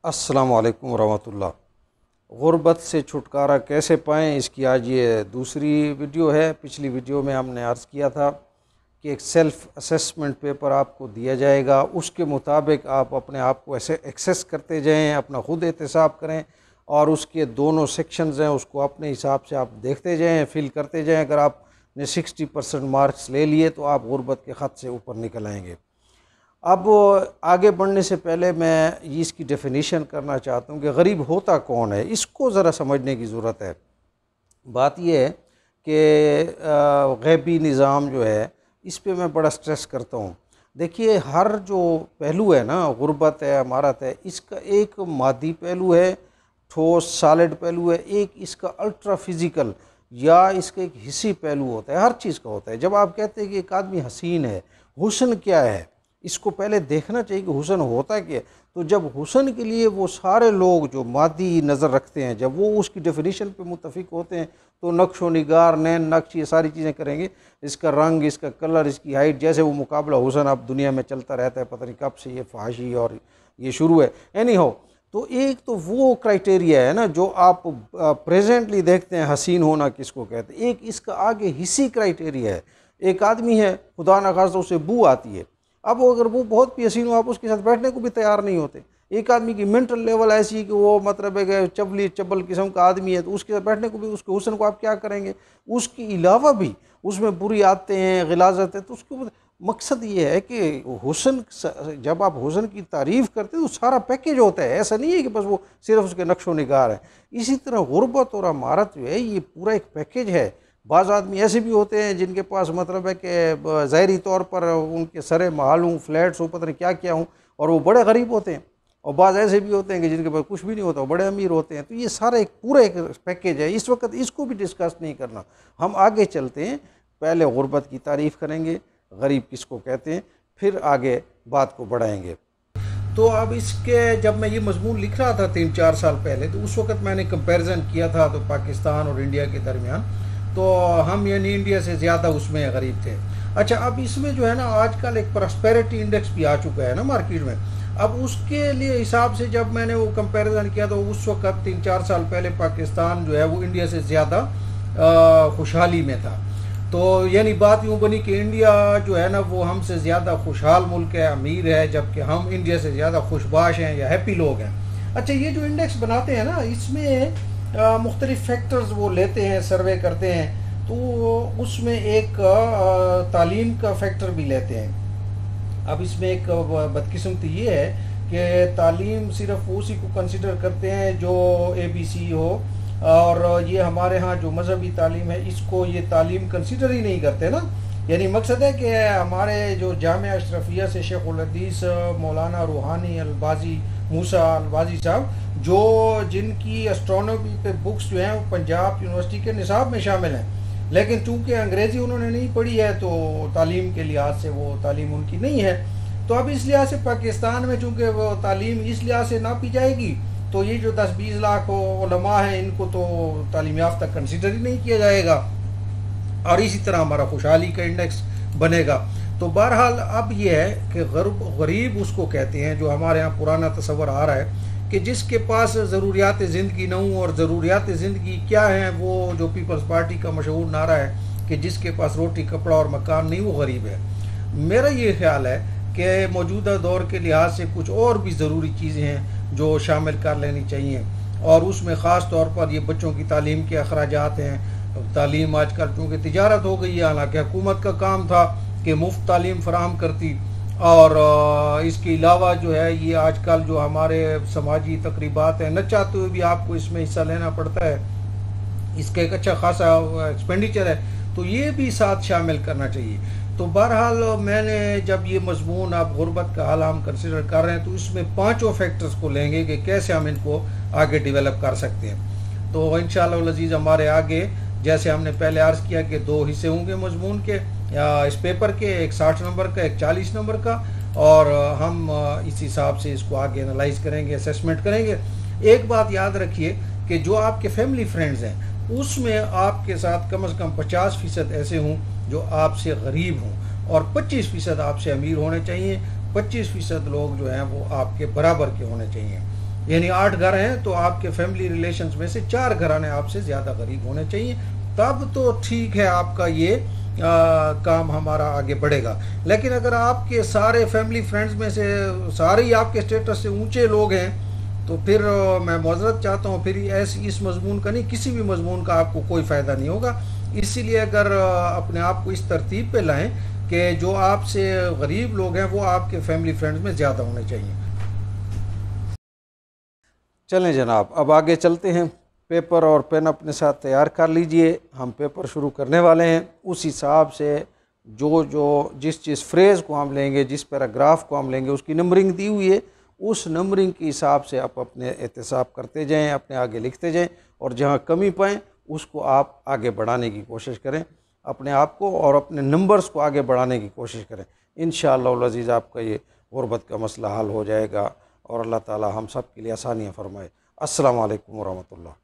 अस्सलाम वालेकुम रहमतुल्लाह। गुर्बत से छुटकारा कैसे पाएँ, इसकी आज ये दूसरी वीडियो है। पिछली वीडियो में हमने अर्ज़ किया था कि एक सेल्फ़ असेसमेंट पेपर आपको दिया जाएगा, उसके मुताबिक आप अपने आप को ऐसे एक्सेस करते जाएँ, अपना ख़ुद एहतसाब करें और उसके दोनों सेक्शंस हैं उसको अपने हिसाब से आप देखते जाएँ, फिल करते जाएँ। अगर आपने 60% मार्क्स ले लिए तो आप गुर्बत के ख़त से ऊपर निकल आएंगे। अब आगे बढ़ने से पहले मैं इसकी डेफिनेशन करना चाहता हूँ कि गरीब होता कौन है, इसको ज़रा समझने की ज़रूरत है। बात यह है कि गैबी निज़ाम जो है इस पे मैं बड़ा स्ट्रेस करता हूँ। देखिए, हर जो पहलू है ना, गुर्बत है, अमारत है, इसका एक मादी पहलू है, ठोस सॉलिड पहलू है, एक इसका अल्ट्रा फिज़िकल या इसका एक हिस्सी पहलू होता है। हर चीज़ का होता है। जब आप कहते हैं कि एक आदमी हसीन है, हुस्न क्या है, इसको पहले देखना चाहिए कि हुस्न होता क्या है। तो जब हुस्न के लिए वो सारे लोग जो मादी नज़र रखते हैं, जब वो उसकी डेफिनेशन पे मुत्तफिक होते हैं तो नक्श व निगार, नैन नक्श, ये सारी चीज़ें करेंगे। इसका रंग, इसका कलर, इसकी हाइट, जैसे वो मुकाबला हुस्न अब दुनिया में चलता रहता है, पता नहीं कब से ये फहाशी और ये शुरू है। एनी हो, तो एक तो वो क्राइटेरिया है ना जो आप प्रेजेंटली देखते हैं, हसीन होना किसको कहते हैं। एक इसका आगे हिस्सी क्राइटेरिया है। एक आदमी है, खुदा न खास्ता उसे बू आती है, अब अगर वो बहुत भी हसीन हो, आप उसके साथ बैठने को भी तैयार नहीं होते। एक आदमी की मेंटल लेवल ऐसी है कि वो मतलब है कि चबली चबल किस्म का आदमी है, तो उसके साथ बैठने को भी, उसके हुस्न को आप क्या करेंगे। उसके अलावा भी उसमें बुरी आदतें हैं, गिलाजत है, तो उसके मकसद ये है कि हुस्न, जब आप हुस्न की तारीफ़ करते हैं तो सारा पैकेज होता है। ऐसा नहीं है कि बस वो सिर्फ उसके नक्शो निगार है। इसी तरह गुर्बत और अमारत जो है ये पूरा एक पैकेज है। बाज़ आदमी ऐसे भी होते हैं जिनके पास मतलब है कि ज़ाहरी तौर पर उनके सरे महल हूँ, फ्लैट्स हो, पता नहीं क्या क्या हूँ, और वो बड़े गरीब होते हैं। और बाज़ ऐसे भी होते हैं कि जिनके पास कुछ भी नहीं होता, वो बड़े अमीर होते हैं। तो ये सारा एक पूरा एक पैकेज है। इस वक्त इसको भी डिस्कस नहीं करना, हम आगे चलते हैं। पहले गुर्बत की तारीफ़ करेंगे, गरीब किसको कहते हैं, फिर आगे बात को बढ़ाएंगे। तो अब इसके जब मैं ये मजमून लिख रहा था 3-4 साल पहले, तो उस वक्त मैंने कंपैरिजन किया था तो पाकिस्तान और इंडिया के दरमियान, तो हम यानी इंडिया से ज़्यादा उसमें गरीब थे। अच्छा, अब इसमें जो है ना आजकल एक प्रॉस्पेरिटी इंडेक्स भी आ चुका है ना मार्केट में। अब उसके लिए हिसाब से जब मैंने वो कंपैरिजन किया तो उस वक्त 3-4 साल पहले पाकिस्तान जो है वो इंडिया से ज़्यादा खुशहाली में था। तो यानी बात यूँ बनी कि इंडिया जो है ना वो हमसे ज़्यादा खुशहाल मुल्क है, अमीर है, जबकि हम इंडिया से ज़्यादा खुशबाश हैं या हैप्पी लोग हैं। अच्छा, ये जो इंडेक्स बनाते हैं ना, इसमें मुख्तलिफ फैक्टर्स वो लेते हैं, सर्वे करते हैं, तो उसमें एक तालीम का फैक्टर भी लेते हैं। अब इसमें एक बदकिस्मती ये है कि तालीम सिर्फ उसी को कंसिडर करते हैं जो ABC हो, और ये हमारे यहाँ जो मजहबी तालीम है इसको ये तालीम कंसिडर ही नहीं करते ना। यानी मकसद है कि हमारे जो जामिया अशरफिया से शेख उल हदीस मौलाना रूहानी अलबाजी मूसा अलबाजी साहब, जो जिनकी एस्ट्रोनॉमी पे बुक्स जो हैं वो पंजाब यूनिवर्सिटी के निसाब में शामिल हैं, लेकिन चूंकि अंग्रेज़ी उन्होंने नहीं पढ़ी है तो तालीम के लिहाज से वो तालीम उनकी नहीं है। तो अब इस लिहाज से पाकिस्तान में चूँकि वो तालीम इस लिहाज से नापी जाएगी, तो ये जो 10-20 लाख उलमा हैं इनको तो तालीम याफ्ता कंसिडर ही नहीं किया जाएगा, और इसी तरह हमारा खुशहाली का इंडेक्स बनेगा। तो बहरहाल अब ये है कि गरीब उसको कहते हैं जो हमारे यहाँ पुराना तस्वर आ रहा है कि जिसके पास ज़रूरियात ज़िंदगी न हो। और ज़रूरियात ज़िंदगी क्या है, वो जो पीपल्स पार्टी का मशहूर नारा है कि जिसके पास रोटी कपड़ा और मकान नहीं वो गरीब है। मेरा ये ख्याल है कि मौजूदा दौर के लिहाज से कुछ और भी ज़रूरी चीज़ें हैं जो शामिल कर लेनी चाहिए, और उसमें ख़ास तौर पर ये बच्चों की तालीम के अखराजात हैं। तालीम आजकल चूँकि तिजारत हो गई है, हालांकि हुकूमत का काम था कि मुफ्त तालीम फराहम करती, और इसके अलावा जो है ये आजकल जो हमारे समाजी तकरीबात हैं, न चाहते हुए भी आपको इसमें हिस्सा लेना पड़ता है, इसका एक अच्छा खासा एक्सपेंडिचर है, तो ये भी साथ शामिल करना चाहिए। तो बहरहाल मैंने जब ये मजमून आप गुर्बत का हाल हम कंसिडर कर रहे हैं तो इसमें 5 फैक्टर्स को लेंगे कि कैसे हम इनको आगे डेवलप कर सकते हैं। तो इंशाअल्लाह अज़ीज़ हमारे आगे, जैसे हमने पहले अर्ज़ किया कि 2 हिस्से होंगे मजमून के या इस पेपर के, एक 60 नंबर का, एक 40 नंबर का, और हम इस हिसाब से इसको आगे एनालाइज करेंगे, असेसमेंट करेंगे। एक बात याद रखिए कि जो आपके फैमिली फ्रेंड्स हैं उसमें आपके साथ कम से कम 50% ऐसे हों जो आपसे गरीब हों, और 25% आपसे अमीर होने चाहिए। 25% लोग जो हैं वो आपके बराबर के होने चाहिए। यानी 8 घर हैं तो आपके फैमिली रिलेशंस में से 4 घराने आपसे ज़्यादा गरीब होने चाहिए, तब तो ठीक है, आपका ये काम हमारा आगे बढ़ेगा। लेकिन अगर आपके सारे फैमिली फ्रेंड्स में से सारे ही आपके स्टेटस से ऊंचे लोग हैं तो फिर मैं माजरत चाहता हूँ, फिर ऐसी इस मजमून का नहीं, किसी भी मजमून का आपको कोई फ़ायदा नहीं होगा। इसीलिए अगर अपने आप को इस तरतीब पे लाएं कि जो आपसे गरीब लोग हैं वो आपके फैमिली फ्रेंड्स में ज़्यादा होने चाहिए। चलें जनाब, अब आगे चलते हैं। पेपर और पेन अपने साथ तैयार कर लीजिए, हम पेपर शुरू करने वाले हैं। उस हिसाब से जिस फ्रेज़ को हम लेंगे, जिस पैराग्राफ को हम लेंगे, उसकी नंबरिंग दी हुई है, उस नंबरिंग के हिसाब से आप अपने एहतसाब करते जाएं, अपने आगे लिखते जाएं, और जहां कमी पाएँ उसको आप आगे बढ़ाने की कोशिश करें, अपने आप को और अपने नंबर्स को आगे बढ़ाने की कोशिश करें। इंशाअल्लाह अज़ीज़ आपका ये गुरबत का मसला हल हो जाएगा और अल्लाह ताला हम सब के लिए आसानियाँ फरमाए। अस्सलामु अलैकुम वरहमतुल्लाह।